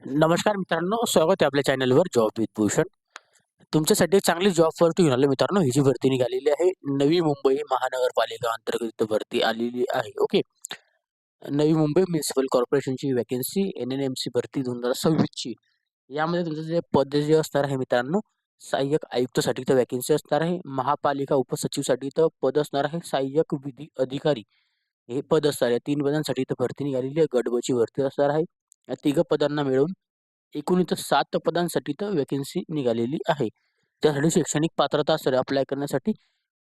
नमस्कार मित्रांनो, स्वागत आहे आपल्या चॅनलवर जॉब विथ भूषण. तुमच्यासाठी एक चांगली जॉब ऑफर घेऊन आलो मित्रांनो. ही जी भरती निघालेली आहे, नवी मुंबई महानगरपालिका अंतर्गत इथं भरती आलेली आहे. Okay. Navi Mumbai municipal कॉर्पोरेशनची vacancy NNMC भरती 2026 ची. यामध्ये तुमचं जे पद जे असणार आहे मित्रांनो, सहाय्यक आयुक्तसाठी इथं व्हॅकन्सी असणार आहे. महापालिका उपसचिवसाठी इथं पद असणार आहे. सहाय्यक विधी अधिकारी हे पद असणार आहे. 3 पदांसाठी इथं भरती निघालेली आहे. गट ब ची भरती असणार आहे. या तिघं पदांना मिळून एकूण इथं 7 पदांसाठी तर व्हॅकन्सी निघालेली आहे. त्यासाठी शैक्षणिक पात्रता असेल अप्लाय करण्यासाठी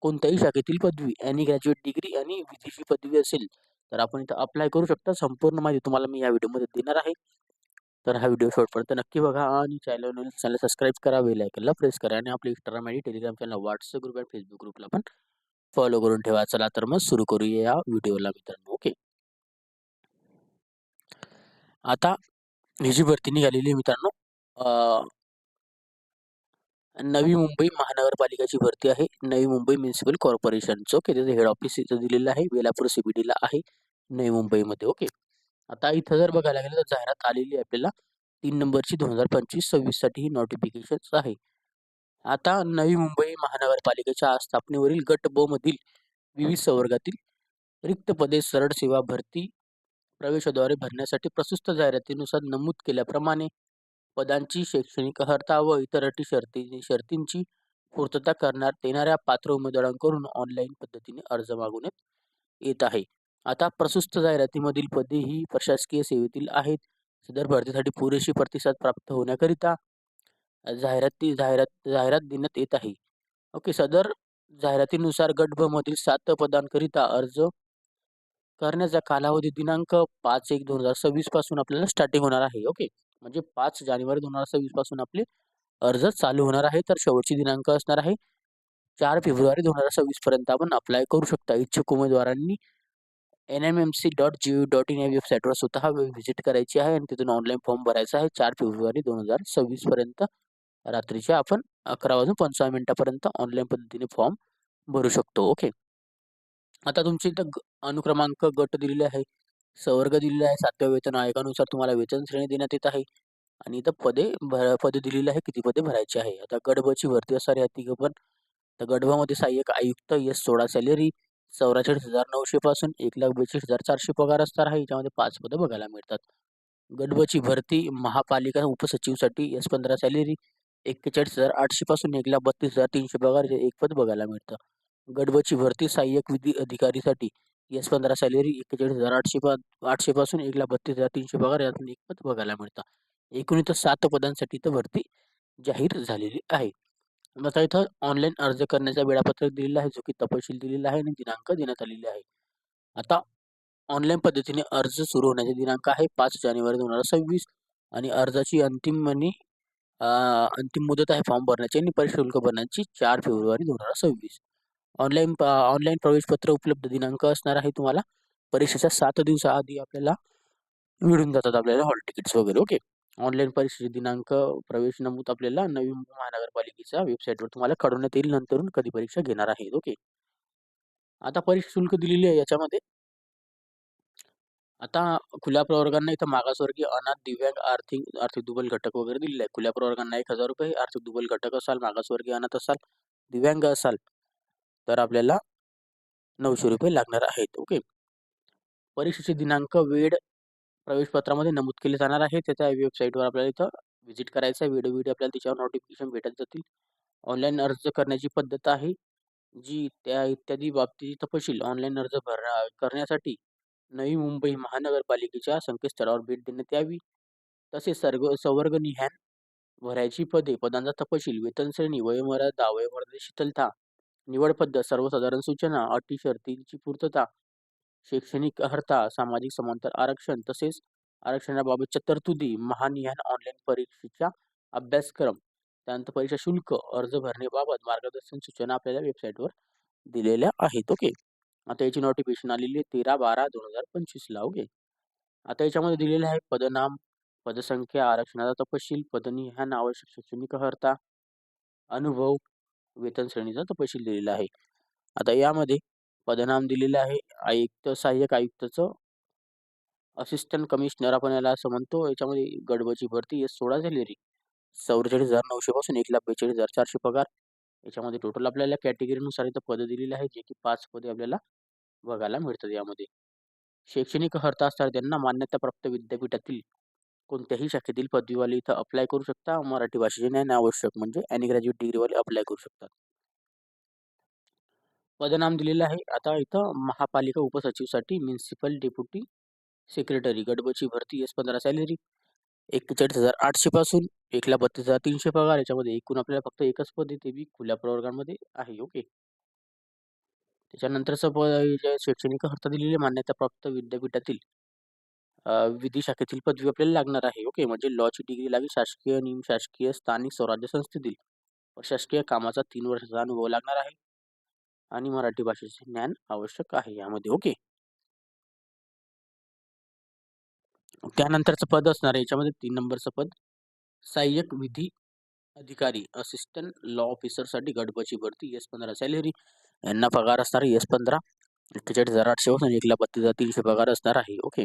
कोणत्याही शाखेतील पदवी, एनी ग्रॅज्युएट डिग्री आणि विदेशी पदवी असेल, तर आपण इथं अप्लाय करू शकता. संपूर्ण माहिती तुम्हाला मी या व्हिडिओमध्ये देणार आहे. तर हा व्हिडिओ शेवटपर्यंत नक्की बघा आणि चॅनल सबस्क्राईब करा, बेल आयकॉनला प्रेस करा आणि आपल्या Instagram आणि Telegram चॅनल, WhatsApp ग्रुप आणि Facebook ग्रुपला पण फॉलो करून ठेवा. चला तर मग सुरू करूया या व्हिडिओला मित्रांनो. ओके. आता ही जी भरती निघालेली आहे मित्रांनो, नवी मुंबई महानगरपालिकाची भरती आहे. नवी मुंबई म्युनिसिपल कॉर्पोरेशनचं. ओके. त्याचं हेड ऑफिस इथं दिलेलं आहे. बेलापूर CBDला आहे, नवी मुंबईमध्ये. ओके. आता इथं जर बघायला गेलं तर जाहिरात आलेली आहे आपल्याला 3 नंबरची 2025-26 साठी ही नोटिफिकेशन्स आहे. आता नवी मुंबई महानगरपालिकेच्या स्थापनेवरील गट ब मधील विविध संवर्गातील रिक्त पदे सरळ सेवा भरती प्रवेशाद्वारे भरण्यासाठी प्रस्तुत जाहिरातीनुसार नमूद केल्याप्रमाणे पदांची शैक्षणिक अर्हता व इतर अटी शर्तींची पूर्तता करण्यात येणाऱ्या पात्र उमेदवारांकडून ऑनलाईन पद्धतीने अर्ज मागवण्यात येत आहे. आता प्रस्तुत जाहिरातीमधील पदे ही प्रशासकीय सेवेतील आहेत. सदर भरतीसाठी पुरेशी प्रतिसाद प्राप्त होण्याकरिता जाहिरात देण्यात येत आहे. ओके. सदर जाहिरातीनुसार गट ब मधील 7 पदांकरिता अर्ज करण्याचा कालावधी दिनांक 5/1/2026 पासून आपल्याला स्टार्टिंग होणार आहे. ओके. म्हणजे 5 जानेवारी 2026 पासून आपले अर्ज चालू होणार आहे. तर शेवटची दिनांक असणार आहे 4 फेब्रुवारी 2026 पर्यंत आपण अप्लाय करू शकता. इच्छुक उमेदवारांनी nmmc.gov.in या वेबसाईटवर स्वतः व्हिजिट करायची आहे आणि तिथून ऑनलाईन फॉर्म भरायचा आहे. 4 फेब्रुवारी 2026 पर्यंत रात्रीच्या आपण 11:55 ऑनलाईन पद्धतीने फॉर्म भरू शकतो. ओके. आता तुमची इथं अनुक्रमांक गट दिलेले आहे. संवर्ग दिलेला आहे. 7व्या वेतन आयोगानुसार तुम्हाला वेतन श्रेणी देण्यात येत आहे आणि इथं पदे दिलेली आहे. किती पदे भरायची आहे. आता गट ब ची भरती असणार आहे तिघं पण. तर गट ब मध्ये सहाय्यक आयुक्त S16 सॅलरी 44,900 पासून 1,42,400 पगार असणार आहे. याच्यामध्ये 5 पदं बघायला मिळतात. गट ब ची भरती महापालिका उपसचिवसाठी S15 सॅलरी 41,800 पासून 1,32,300 पगार हे एक पद बघायला मिळतं. गट ब ची भरती सहाय्यक विधी अधिकारीसाठी S15 सॅलरी 41,800 पासून 1,32,300 पगार यातून एक पद बघायला मिळतं. एकूण इथं 7 पदांसाठी इथं भरती जाहीर झालेली आहे. आता इथं ऑनलाईन अर्ज करण्याचा वेळापत्रक दिलेला आहे, जो की तपशील दिलेला आहे आणि दिनांक देण्यात आलेले आहे. आता ऑनलाईन पद्धतीने अर्ज सुरू होण्याचे दिनांक आहे 5 जानेवारी 2026 आणि अर्जाची अंतिम मुदत आहे फॉर्म भरण्याची आणि परीक्षा शुल्क भरण्याची 4 फेब्रुवारी 2026. ऑनलाईन प्रवेशपत्र उपलब्ध दिनांक असणार आहे तुम्हाला परीक्षेच्या 7 दिवसाआधी आपल्याला मिळून जातात आपल्याला हॉल तिकीट्स वगैरे. ओके. ऑनलाईन परीक्षेचे दिनांक, प्रवेश नमूद आपल्याला नवी मुंबई महानगरपालिकेच्या वेबसाईटवर तुम्हाला कळवण्यात येईल नंतरून कधी परीक्षा घेणार आहेत. ओके. आता परीक्षा शुल्क दिलेली आहे याच्यामध्ये. आता खुल्या प्रवर्गांना इथं मागासवर्गीय, अनाथ, दिव्यांग, आर्थिक आर्थिक दुर्बल घटक वगैरे दिलेले आहे. खुल्या प्रवर्गांना ₹1,000, आर्थिक दुर्बल घटक असाल, मागासवर्गीय, अनाथ असाल, दिव्यांग असाल, तर आपल्याला ₹900 लागणार आहेत. ओके. परीक्षेचे दिनांक, वेळ प्रवेशपत्रामध्ये नमूद केले जाणार आहे. त्याच्या वेबसाईटवर आपल्याला इथं व्हिजिट करायचं आहे. वेळोवेळी आपल्याला त्याच्यावर नोटिफिकेशन भेटत जातील. ऑनलाईन अर्ज करण्याची पद्धत आहे, जी त्या इत्यादी बाबतीची तपशील ऑनलाईन अर्ज करण्यासाठी नवी मुंबई महानगरपालिकेच्या संकेतस्थळावर भेट देण्यात यावी. तसेच संवर्गनिहाय भरायची पदे, पदांचा तपशील, वेतन श्रेणी, वयोमर्यादा शिथिलता, निवड पद्धत, सर्वसाधारण सूचना, अटी शर्तींची पूर्तता, शैक्षणिक अर्हता, सामाजिक समांतर आरक्षण तसेच आरक्षणाबाबतच्या तरतुदी, महानिहाय ऑनलाईन परीक्षेचा अभ्यासक्रम, त्यानंतर परीक्षा शुल्क, अर्ज भरण्याबाबत मार्गदर्शन सूचना आपल्याला वेबसाईटवर दिलेल्या आहेत. ओके. आता याची नोटिफिकेशन आलेली आहे 13/12/2025 ला. ओके. आता याच्यामध्ये दिलेले आहे पदनाम, पदसंख्या, आरक्षणाचा तपशील, पदनिहाय आवश्यक शैक्षणिक अर्हता, अनुभव, वेतन श्रेणीचा तपशील दिलेला आहे. आता यामध्ये पदनाम दिलेलं आहे आयुक्त, सहाय्यक आयुक्ताचं असिस्टंट कमिशनर आपण याला असं म्हणतो. याच्यामध्ये गडबची भरती आहे 16 सॅलरी 44,900 पासून 1,42,400 पगार. याच्यामध्ये टोटल आपल्याला कॅटेगरीनुसार इथं पदं दिलेली आहे, जे की 5 पदे आपल्याला बघायला मिळतात यामध्ये. शैक्षणिक अर्हता असणारे त्यांना मान्यताप्राप्त विद्यापीठातील कोणत्याही शाखेतील पदवीवाले इथं अप्लाय करू शकता. मराठी भाषेचे ज्ञान आवश्यक म्हणजे आणि ग्रॅज्युएट डिग्रीवाले अप्लाय करू शकतात. पदनाम दिलेलं आहे. आता इथं महापालिका उपसचिवसाठी म्युनिसिपल डेप्युटी सेक्रेटरी गडबची भरती S15 सॅलरी 41,800 पासून 1,32,300 पगार. याच्यामध्ये एकूण आपल्याला फक्त एकच पद आहे, ते बी खुल्या प्रवर्गामध्ये आहे. ओके. त्याच्यानंतरचं पद जे शैक्षणिक अर्हता दिलेली मान्यताप्राप्त विद्यापीठातील विधी शाखेतील पदवी आपल्याला लागणार आहे. ओके. म्हणजे लॉची डिग्री लागेल. शासकीय, निमशासकीय, स्थानिक स्वराज्य संस्थेतील प्रशासकीय कामाचा 3 वर्षाचा अनुभव लागणार आहे आणि मराठी भाषेचे ज्ञान आवश्यक आहे यामध्ये. ओके. त्यानंतरचं पद असणार आहे याच्यामध्ये 3 नंबरचं पद सहाय्यक विधी अधिकारी असिस्टंट लॉ ऑफिसरसाठी गडबची भरती S15 सॅलरी. यांना पगार असणार आहे S15 41,800 पासून 1,32,300 पगार असणार आहे. ओके.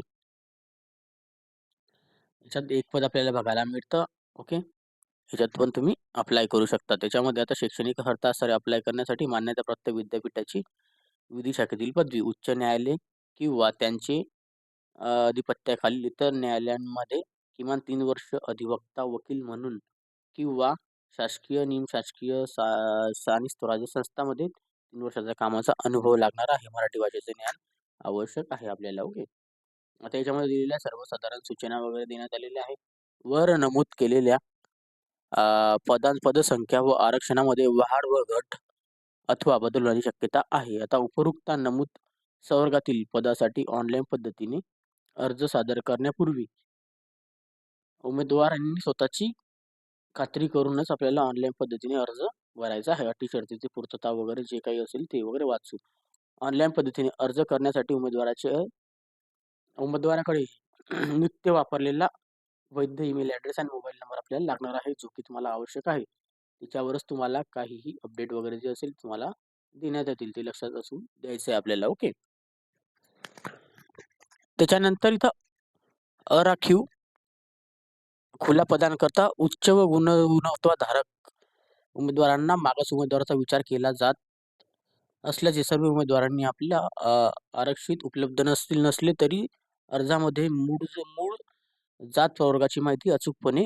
याच्यात एक पद आपल्याला बघायला मिळतं. ओके. ह्याच्यात पण तुम्ही अप्लाय करू शकता. त्याच्यामध्ये आता शैक्षणिक अर्हता असणारे अप्लाय करण्यासाठी मान्यताप्राप्त विद्यापीठाची विधी शाखेतील पदवी, उच्च न्यायालय किंवा त्यांचे अधिपत्याखालील इतर न्यायालयांमध्ये किमान 3 वर्ष अधिवक्ता वकील म्हणून किंवा शासकीय, निमशासकीय, स्थानिक स्वराज्य संस्थांमध्ये 3 वर्षाचा कामाचा अनुभव लागणार आहे. मराठी भाषेचे ज्ञान आवश्यक आहे आपल्याला. ओके. आता याच्यामध्ये दिलेल्या सर्वसाधारण सूचना वगैरे देण्यात आलेल्या आहेत. वर नमूद केलेल्या पदसंख्या व आरक्षणामध्ये वाढ व घट अथवा बदल होण्याची शक्यता आहे. आता उपरोक्त नमूद संवर्गातील पदासाठी ऑनलाईन पद्धतीने अर्ज सादर करण्यापूर्वी उमेदवारांनी स्वतःची खात्री करूनच आपल्याला ऑनलाईन पद्धतीने अर्ज भरायचा आहे. अटी शर्तीची पूर्तता वगैरे जे काही असेल ते वगैरे वाचून ऑनलाईन पद्धतीने अर्ज करण्यासाठी उमेदवाराकडे नित्य वापरलेला वैध ईमेल ॲड्रेस आणि मोबाईल नंबर आपल्याला लागणार आहे, जो की तुम्हाला आवश्यक आहे. त्याच्यावरच तुम्हाला काहीही अपडेट वगैरे जे असेल तुम्हाला देण्यात येतील, ते लक्षात असून द्यायचं आहे आपल्याला. ओके. त्याच्यानंतर इथं अराखीव खुल्या पदांकरता उच्च व गुणवत्ताधारक उमेदवारांना मागास उमेदवाराचा विचार केला जात असल्याचे सर्व उमेदवारांनी आपल्या आरक्षित उपलब्ध नसले तरी अर्जामध्ये मूळ जात प्रवर्गाची माहिती अचूकपणे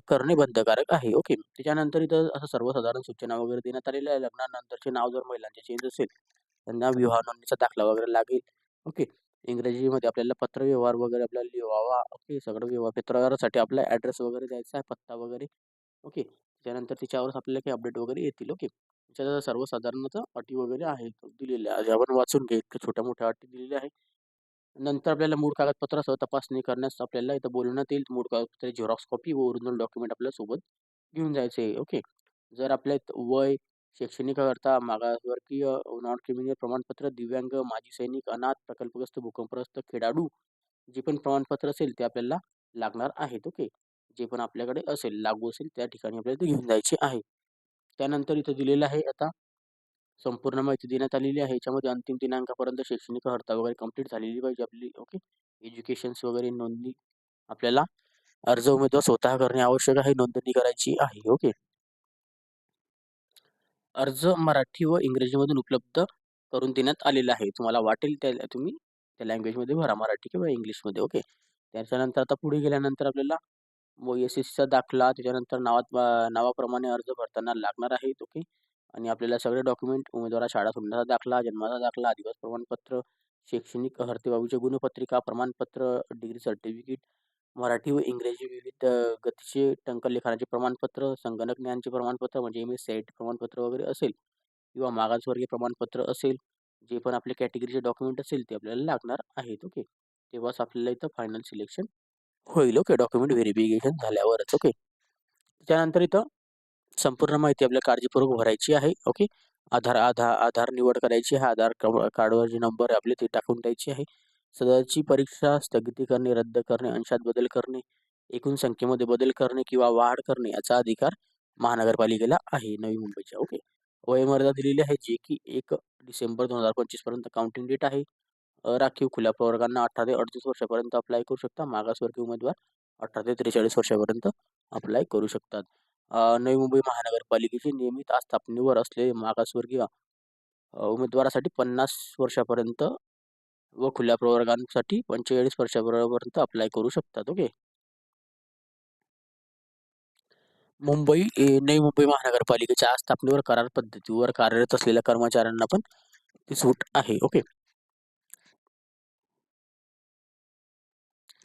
करणे बंधनकारक आहे. ओके. त्याच्यानंतर इथं असं सर्वसाधारण सूचना वगैरे देण्यात आलेल्या आहे. लग्नानंतरचे नाव जर महिलांचे चेंज असेल, त्यांना विवाह नोंदणीचा दाखला वगैरे लागेल. ओके. इंग्रजीमध्ये आपल्याला पत्रव्यवहार वगैरे आपल्याला लिहावा. ओके. सगळं पत्रव्यवहारासाठी आपला ॲड्रेस वगैरे द्यायचा आहे, पत्ता वगैरे. ओके. त्यानंतर त्याच्यावरच आपल्याला काही अपडेट वगैरे येतील. ओके. त्याच्यात सर्वसाधारणतः अटी वगैरे आहेत दिलेल्या, आज आपण वाचून घ्या. इतक्या छोट्या-मोठ्या अटी दिलेल्या आहेत. नंतर आपल्याला मूळ कागदपत्रासह तपासणी करण्यास आपल्याला इथं बोलवण्यात येईल. मूळ कागदपत्र झेरॉक्स कॉपी व ओरिजिनल डॉक्युमेंट आपल्या सोबत घेऊन जायचे आहे. ओके. जर आपल्या वय, शैक्षणिक अर्हता, मागासवर्गीय, नॉन क्रिमिनल प्रमाणपत्र, दिव्यांग, माजी सैनिक, अनाथ, प्रकल्पग्रस्त, भूकंपग्रस्त, खेळाडू जे पण प्रमाणपत्र असेल ते आपल्याला लागणार आहेत. ओके. जे पण आपल्याकडे असेल, लागू असेल त्या ठिकाणी आपल्याला ते घेऊन जायचे आहे. त्यानंतर इथं दिलेलं आहे आता संपूर्ण माहिती देण्यात आलेली आहे. याच्यामध्ये अंतिम दिनांकापर्यंत शैक्षणिक अर्हता वगैरे कंप्लीट झालेली पाहिजे आपली. ओके. एज्युकेशन्स वगैरे नोंदणी आपल्याला अर्ज उमेदवार स्वतः करणे आवश्यक आहे. नोंदणी करायची आहे. ओके. अर्ज मराठी व इंग्रजीमधून उपलब्ध करून देण्यात आलेला आहे. तुम्हाला वाटेल त्या तुम्ही त्या लँग्वेजमध्ये भरा, मराठी किंवा इंग्लिशमध्ये. ओके. त्याच्यानंतर आता पुढे गेल्यानंतर आपल्याला SSCचा दाखला, त्याच्यानंतर नावाप्रमाणे अर्ज भरताना लागणार आहेत. ओके. आणि आपल्याला सगळे डॉक्युमेंट उमेदवार शाळा सोडण्याचा दाखला, जन्माचा दाखला, आदिवासी प्रमाणपत्र, शैक्षणिक अर्हतेबाबतचे गुणपत्रिका, प्रमाणपत्र, डिग्री सर्टिफिकेट, मराठी व इंग्रजी विविध गतीचे टंकलेखनाचे प्रमाणपत्र, संगणक ज्ञानचे प्रमाणपत्र म्हणजे MS-CIT प्रमाणपत्र वगैरे असेल किंवा मागासवर्गीय प्रमाणपत्र असेल, जे पण आपले कॅटेगरीचे डॉक्युमेंट असेल ते आपल्याला लागणार आहेत. ओके. तेव्हाच आपल्याला इथं फायनल सिलेक्शन होईल. ओके. डॉक्युमेंट व्हेरिफिकेशन झाल्यावरच. ओके. त्यानंतर इथं संपूर्ण माहिती आपल्याला काळजीपूर्वक भरायची आहे. ओके. आधार निवड करायची आहे. आधार कार्डवर जे नंबर आहे आपले ते टाकून द्यायचे आहे. सदरची परीक्षा स्थगिती करणे, रद्द करणे, अंशात बदल करणे, एकूण संख्येमध्ये बदल करणे किंवा वाढ करणे याचा अधिकार महानगरपालिकेला आहे नवी मुंबईच्या. ओके. वयोमर्यादा दिलेली आहे, जे की 1 डिसेंबर 2025 पर्यंत काउंटिंग डेट आहे. राखीव खुल्या प्रवर्गांना 18 ते 38 वर्षापर्यंत अप्लाय करू शकता. मागासवर्गीय उमेदवार 18 ते 43 वर्षापर्यंत अप्लाय करू शकतात. नवी मुंबई महानगरपालिकेची नियमित आस्थापनेवर असलेले मागासवर्गीय उमेदवारासाठी 50 वर्षापर्यंत व खुल्या प्रवर्गांसाठी 45 वर्षापर्यंत अप्लाय करू शकतात. ओके. नवी मुंबई महानगरपालिकेच्या आस्थापनेवर करार पद्धतीवर कार्यरत असलेल्या कर्मचाऱ्यांना पण ती सूट आहे. ओके.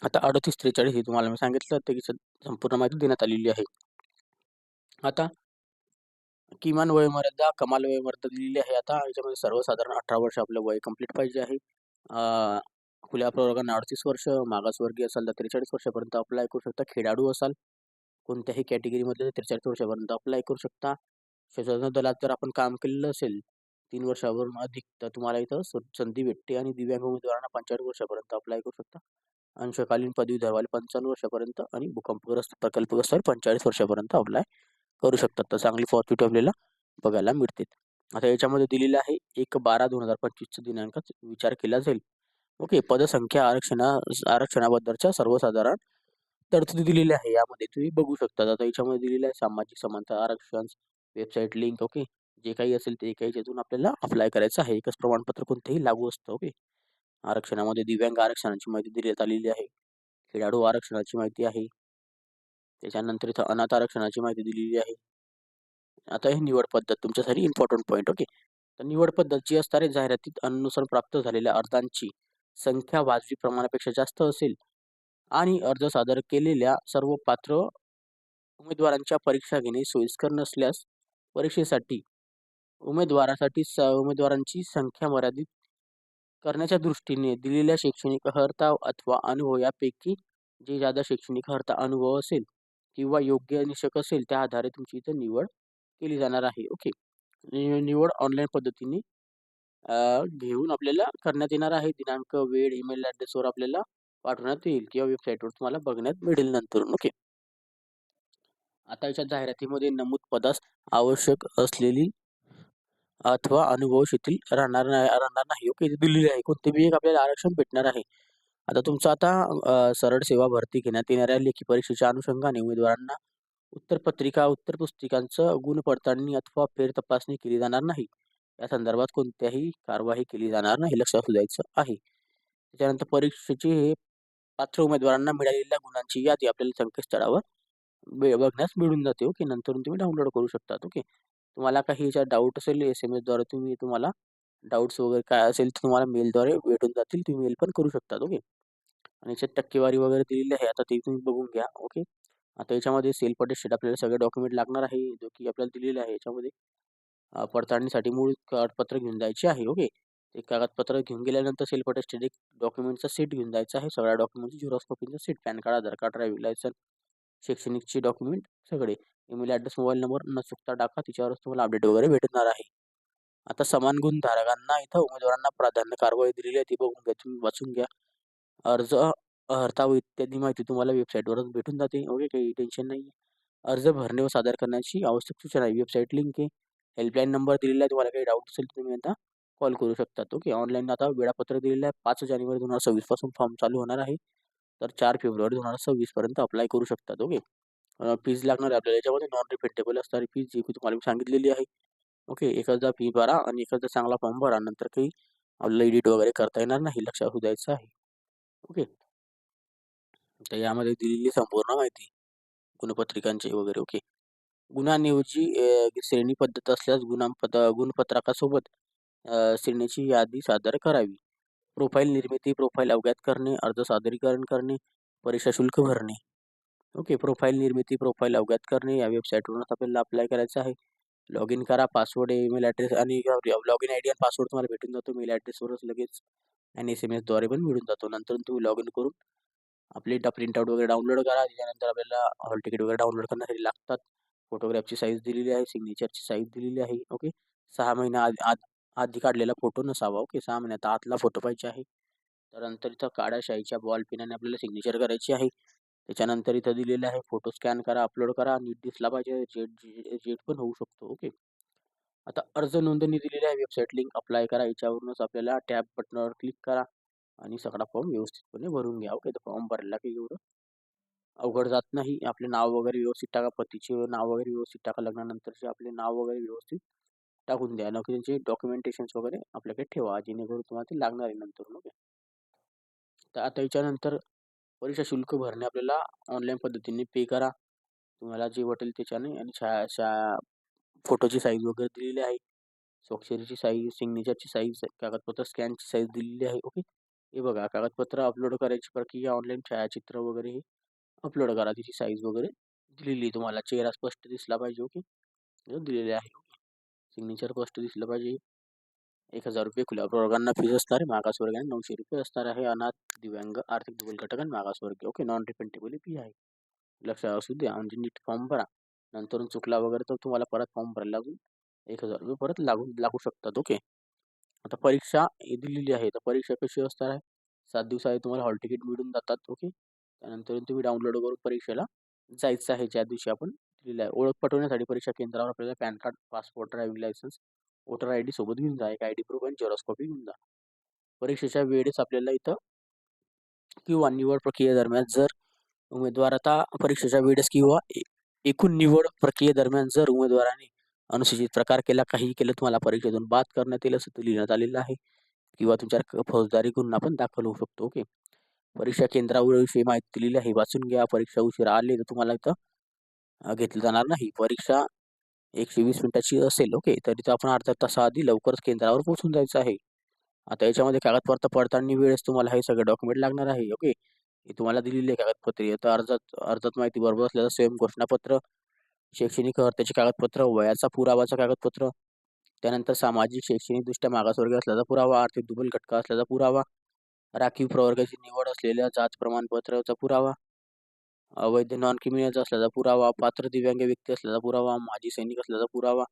आता 38-43 हे तुम्हाला मी सांगितलं त्याची संपूर्ण माहिती देण्यात आलेली आहे. आता किमान वयोमर्यादा, कमाल वयोमर्यादा दिलेली आहे. आता याच्यामध्ये सर्वसाधारण 18 वर्ष आपलं वय कंप्लीट पाहिजे आहे. खुल्या प्रवर्गांना 38 वर्ष, मागासवर्गीय असाल तर 43 वर्षापर्यंत अप्लाय करू शकता. खेळाडू असाल कोणत्याही कॅटेगरीमध्ये 43 वर्षापर्यंत अप्लाय करू शकता. सशस्त्र दलात जर आपण काम केलेलं असेल 3 वर्षावरून अधिक तर तुम्हाला इथं संधी भेटते आणि दिव्यांग उमेदवारांना 45 वर्षापर्यंत अप्लाय करू शकता. अंशकालीन पदवीधरवाले 55 वर्षापर्यंत आणि भूकंपग्रस्त प्रकल्पग्रस्त 45 वर्षापर्यंत अप्लाय करू शकतात. तर चांगली फॉर्च्युनिटी आपल्याला बघायला मिळते. आता याच्यामध्ये दिलेलं आहे 1/12/2025 दिनांकात विचार केला जाईल. ओके. पदसंख्या आरक्षणाबद्दलच्या सर्वसाधारण तरतुदी दिलेल्या आहे. यामध्ये तुम्ही बघू शकता. आता याच्यामध्ये दिलेलं आहे सामाजिक समानता आरक्षण, वेबसाईट लिंक. ओके. जे काही असेल ते काही याच्यातून आपल्याला अप्लाय करायचं आहे. एकच प्रमाणपत्र कोणतेही लागू असतं. ओके. आरक्षणामध्ये दिव्यांग आरक्षणाची माहिती देण्यात आलेली आहे. खेळाडू आरक्षणाची माहिती आहे. त्याच्यानंतर इथं अनाथ आरक्षणाची माहिती दिलेली आहे. आता ही निवड पद्धत तुमच्यासाठी इम्पॉर्टंट पॉईंट. ओके. तर निवड पद्धत जी असणार आहे जाहिरातीत अनुसार प्राप्त झालेल्या अर्जांची संख्या वाजवी प्रमाणापेक्षा जास्त असेल आणि अर्ज सादर केलेल्या सर्व पात्र उमेदवारांच्या परीक्षा घेणे सोयीस्कर नसल्यास परीक्षेसाठी उमेदवारांची संख्या मर्यादित करण्याच्या दृष्टीने दिलेल्या शैक्षणिक अर्हता अथवा अनुभव यापैकी जे ज्यादा शैक्षणिक अर्हता अनुभव असेल किंवा योग्य निष्कष असेल त्या आधारे तुमची इथं निवड केली जाणार आहे. ओके. निवड ऑनलाईन पद्धतीने घेऊन आपल्याला करण्यात येणार आहे. दिनांक, वेळ, ईमेल ॲड्रेसवर आपल्याला पाठवण्यात येईल किंवा वेबसाईटवर तुम्हाला बघण्यात मिळेल नंतर. ओके. आता याच्या जाहिरातीमध्ये नमूद पदास आवश्यक असलेली अथवा अनुभव शिथिल राहणार नाही. ओके. दिलेली आहे. कोणतेही एक आपल्याला आरक्षण भेटणार आहे. आता तुमचं आता सरळ सेवा भरती घेण्यात येणाऱ्या लेखी परीक्षेच्या अनुषंगाने उमेदवारांना उत्तर पुस्तिकांचं गुण पडताळणी अथवा फेर तपासणी केली जाणार नाही. या संदर्भात कोणत्याही कारवाई केली जाणार नाही. लक्षात द्यायचं आहे. त्याच्यानंतर परीक्षेचे हे पात्र उमेदवारांना मिळालेल्या गुणांची यादी आपल्याला संकेतस्थळावर बघण्यास मिळून जाते. ओके. नंतर तुम्ही डाउनलोड करू शकता. ओके. तुम्हाला काही याच्यात डाऊट असेल SMS द्वारे तुम्हाला डाऊट्स वगैरे काय असेल तर तुम्हाला मेलद्वारे भेटून जातील. तुम्ही मेल पण करू शकता. ओके. आणि याच्यात टक्केवारी वगैरे दिलेली आहे. आता ते तुम्ही बघून घ्या. ओके. आता याच्यामध्ये सेल्फ अटेस्टेड आपल्याला सगळे डॉक्युमेंट लागणार आहे जो की आपल्याला दिलेले आहे. याच्यामध्ये पडताळणीसाठी मूळ कागदपत्र घेऊन जायचे आहे. ओके. ते कागदपत्र घेऊन गेल्यानंतर सेल्फ अटेस्टेड एक डॉक्युमेंटचा सेट घेऊन जायचा आहे. सगळ्या डॉक्युमेंटची झेरॉक्स कॉपीचा सेट, पॅन कार्ड, आधार कार्ड, ड्रायव्हिंग लायसन्स, शैक्षणिकचे डॉक्युमेंट सगळे. ईमेल ॲड्रेस, मोबाईल नंबर न चुकता टाका. तिच्यावरच तुम्हाला अपडेट वगैरे भेटणार आहे. आता समान गुण धारकांना इथं उमेदवारांना प्राधान्य कारवाई दिलेली आहे ती बघून घ्या. तुम्ही वाचून घ्या. अर्ज अर्हता व इत्यादी माहिती तुम्हाला वेबसाईटवरच भेटून जाते. ओके. काही टेन्शन नाही. अर्ज भरणे व सादर करण्याची आवश्यक सूचना आहे. वेबसाईट लिंक आहे. हेल्पलाईन नंबर दिलेला आहे. तुम्हाला काही डाऊट असेल तर तुम्ही आता कॉल करू शकतात. ओके. ऑनलाईन आता वेळापत्रक दिलेलं आहे. 5 जानेवारी 2026 पासून फॉर्म चालू होणार आहे. तर 4 फेब्रुवारी 2026 पर्यंत अप्लाय करू शकतात. ओके. फीज लागणार आहे आपल्याला याच्यामध्ये नॉन रिफंडेबल असणारी फीज जी की तुम्हाला मी सांगितलेली आहे. ओके. एकदा फी भरा आणि एकदा चांगला फॉर्म भरा. नंतर काही आपल्याला एडिट वगैरे करता येणार नाही. लक्षात द्यायचं आहे. ओके. तर यामध्ये दिलेली संपूर्ण माहिती गुणपत्रिकांची वगैरे. ओके. गुणांऐवजी श्रेणी पद्धत असल्यास गुणपत्रकासोबत श्रेणीची यादी सादर करावी. प्रोफाईल निर्मिती, प्रोफाईल अवगत करणे, अर्ज सादरीकरण करणे, परीक्षा शुल्क भरणे. ओके. प्रोफाईल निर्मिती, प्रोफाईल अवगत करणे या वेबसाईटवरूनच आपल्याला अप्लाय करायचं आहे. लॉग इन करा. पासवर्ड, ईमेल ॲड्रेस आणि लॉग इन आयडी आणि पासवर्ड तुम्हाला भेटून जातो. मेल ॲड्रेसवरच लगेच आणि SMS द्वारे पण मिळून जातो. नंतर तुम्ही लॉग इन करून आपली प्रिंटआउट वगैरे डाउनलोड करा. त्याच्यानंतर आपल्याला हॉल तिकीट वगैरे डाउनलोड करण्यासाठी लागतात. फोटोग्राफची साईज दिलेली आहे. सिग्नेचरची साईज दिलेली आहे. ओके. 6 महिन्या आधी काढलेला फोटो नसावा. ओके. 6 महिन्यात आतला फोटो पाहिजे आहे. त्यानंतर इथं काळ्या शाईच्या बॉल पेनाने आपल्याला सिग्नेचर करायची आहे. त्याच्यानंतर इथं दिलेलं आहे फोटो स्कॅन करा, अपलोड करा. नीट दिसला पाहिजे. जेट पण होऊ शकतो. ओके. आता अर्ज नोंदणी दिलेली आहे. वेबसाईट लिंक अप्लाय करा. याच्यावरूनच आपल्याला टॅब बटनावर क्लिक करा. आणि सगळा फॉर्म व्यवस्थितपणे भरून घ्या. ओके, तर फॉर्म भरला की एवढं अवघड जात नाही. आपले नाव वगैरे व्यवस्थित टाका, पतीचे नाव वगैरे व्यवस्थित टाका, लग्नानंतरचे आपले नाव वगैरे व्यवस्थित टाकून द्या. नोकरीचे डॉक्युमेंटेशन्स वगैरे आपल्याकडे ठेवा, जेणेकरून तुम्हाला ते लागणार आहे नंतर. ओके, तर आता याच्यानंतर परीक्षा शुल्क भरणे आपल्याला ऑनलाईन पद्धतीने पे करा. तुम्हाला जे वाटेल त्याच्याने, आणि फोटोची साईज वगैरे दिलेली आहे, स्वाक्षरीची साईज, सिग्नेचरची साईज, कागदपत्र स्कॅनची साईज दिलेली आहे. ओके, हे बघा, कागदपत्र अपलोड करायची प्रक्रिया ऑनलाईन, छायाचित्र वगैरे हे अपलोड करा, तिची साईज वगैरे दिलेली आहे तुम्हाला, चेहरा स्पष्ट दिसला पाहिजे. ओके, दिलेले आहे. सिग्नेचर स्पष्ट दिसलं पाहिजे. 1000 रुपये खुल्या प्रवर्गांना फीज असणार आहे. मागासवर्गीय 900 रुपये असणार आहे. अनाथ, दिव्यांग, आर्थिक दुर्बल घटक आणि मागासवर्गीय. ओके, नॉन रिफंडेबल फी आहे, लक्षात असू द्या. म्हणजे नीट फॉर्म भरा, नंतर चुकला वगैरे तर तुम्हाला परत फॉर्म भरायला लागून 1000 रुपये परत लागू शकतात. ओके, आता परीक्षा दिलेली आहे, तर परीक्षा कशी असणार आहे, 7 दिवसाआधी तुम्हाला हॉल तिकीट मिळून जातात. ओके, त्यानंतर तुम्ही डाउनलोड करून परीक्षेला जायचं आहे, ज्या दिवशी आपण दिलेलं आहे. ओळख पटवण्यासाठी परीक्षा केंद्रावर आपल्याला pan card, passport, driving licence, voter ID सोबत घेऊन जा, एक ID प्रूफ आणि झेरॉक्स कॉपी घेऊन जा. परीक्षेच्या वेळेस आपल्याला इथं किंवा निवड प्रक्रियेदरम्यान जर उमेदवार आता परीक्षेच्या वेळेस किंवा एकूण निवड प्रक्रियेदरम्यान जर उमेदवाराने अनुसूचित प्रकार केला, काही केलं, तुम्हाला परीक्षेतून बाद करण्यात येईल असं लिहिण्यात आलेलं आहे, किंवा तुमच्या फौजदारी गुन्हा पण दाखल होऊ शकतो. ओके, परीक्षा केंद्राविषयी माहिती दिलेली आहे, वाचून घ्या. परीक्षा उशिरा आली तर तुम्हाला इथं घेतलं जाणार नाही. परीक्षा 120 मिनिटाची असेल, ओके, तर इथं आपण अर्धा तास आधी लवकरच केंद्रावर पोहोचून जायचं आहे. आता याच्यामध्ये कागदपत्र पडताळणी वेळेस तुम्हाला हे सगळे डॉक्युमेंट लागणार आहे. ओके, हे तुम्हाला दिलेली आहे कागदपत्रे. आता अर्जात माहिती बरोबर असल्याचं स्वयं घोषणापत्र, शैक्षणिक अर्हतेचे कागदपत्र, वयाचा पुरावाचं कागदपत्र, त्यानंतर सामाजिक शैक्षणिक दृष्ट्या मागासवर्गीय असल्याचा पुरावा, आर्थिक दुर्बल घटका असल्याचा पुरावा, राखीव प्रवर्गाची निवड असलेल्या जात प्रमाणपत्राचा पुरावा, अवैध नॉन क्रिमिनलचा असल्याचा पुरावा, पात्र दिव्यांग व्यक्ती असल्याचा पुरावा, माजी सैनिक असल्याचा पुरावा,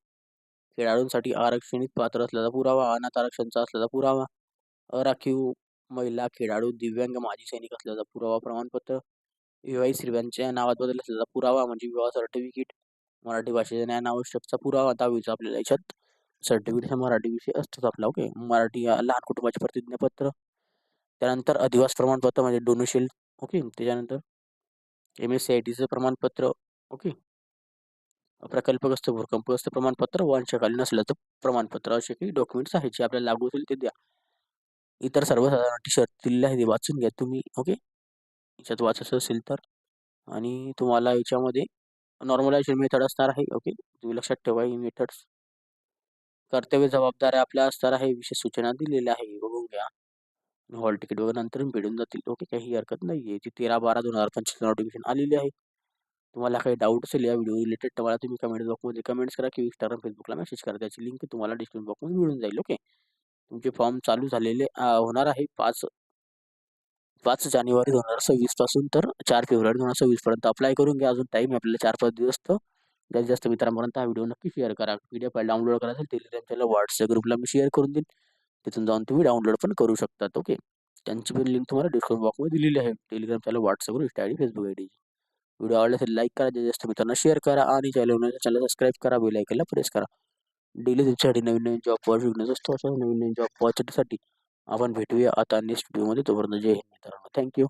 खेळाडूंसाठी आरक्षणित पात्र असल्याचा पुरावा, अनाथ आरक्षणचा असल्याचा पुरावा, अराखीव महिला खेळाडू, दिव्यांग, माजी सैनिक असल्याचा पुरावा प्रमाणपत्र, विवाहित स्त्रियांच्या नावात बदल असल्याचा पुरावा म्हणजे विवाह सर्टिफिकेट, मराठी भाषेचा ज्ञान आवश्यकचा पुरावा. 10वीचा आपल्याला याच्यात सर्टिफिकेट मराठी विषय असतोच आपला. ओके, मराठी लहान कुटुंबाचे प्रतिज्ञापत्र, त्यानंतर अधिवास प्रमाणपत्र म्हणजे डोमिसाईल. ओके, त्याच्यानंतर MSCITचं प्रमाणपत्र. ओके, प्रकल्पग्रस्त, भूकंपग्रस्त प्रमाणपत्र, वंशकालीन असल्याचं प्रमाणपत्र, असे काही डॉक्युमेंट्स आहेत जे आपल्याला लागू होतील ते द्या. इतर सर्वसाधारण अटी शर्ती दिलेल्या आहेत, वाचून घ्या तुम्ही. ओके, याच्यात वाचायचं असेल तर. आणि तुम्हाला याच्यामध्ये नॉर्मलायझेशन मेथड असणार आहे. ओके, तुम्ही लक्षात ठेवा ही मेथड्स. कर्तव्य जबाबदाऱ्या आपल्या असणार आहे, विशेष सूचना दिलेल्या आहे, बघून घ्या. हॉल तिकीट वगैरे नंतर भेटून जातील. ओके, काही हरकत नाही आहे. ती 13/12/2025 नोटिफिकेशन आलेली आहे. तुम्हाला काही डाऊट असेल या व्हिडिओ रिलेटेड तर मला तुम्ही कमेंट बॉक्समध्ये कमेंट्स करा, किंवा Instagram, Facebookला मेसेज करा. त्याची लिंक तुम्हाला डिस्क्रिप्शन बॉक्समध्ये मिळून जाईल. ओके, तुमचे फॉर्म चालू झालेले होणार आहे 5 जानेवारी 2026 पासून तर 4 फेब्रुवारी 2026 पर्यंत अप्लाय करून घ्या. अजून टाईम आहे आपल्याला 4-5 दिवस. तर जास्तीत जास्त मित्रांपर्यंत हा व्हिडिओ नक्की शेअर करा. PDF फाईल डाउनलोड करा असेल टेलिग्राम चॅनल, व्हॉट्सअप ग्रुपला मी शेअर करून देईन, तिथून जाऊन तुम्ही डाउनलोड पण करू शकतात. ओके, त्यांची पण लिंक तुम्हाला डिस्क्रिप्शन बॉक्समध्ये दिलेली आहे, Telegram channel, WhatsApp group, Insta ID, Facebook ID. Video आवडला असेल लाईक करा, जास्त मित्रांना शेअर करा, आणि चॅनल सबस्क्राईब करा, बेल आयकॉनला प्रेस करा. डेली तुमच्यासाठी नवीन नवीन जॉब अपॉर्च्युनिटीज असतो, अशा नवीन नवीन जॉब अपॉर्च्युनिटीसाठी आपण भेटूया आता नेक्स्ट व्हिडिओमध्ये. तोपर्यंत जय हिंद मित्रांनो, थँक्यू.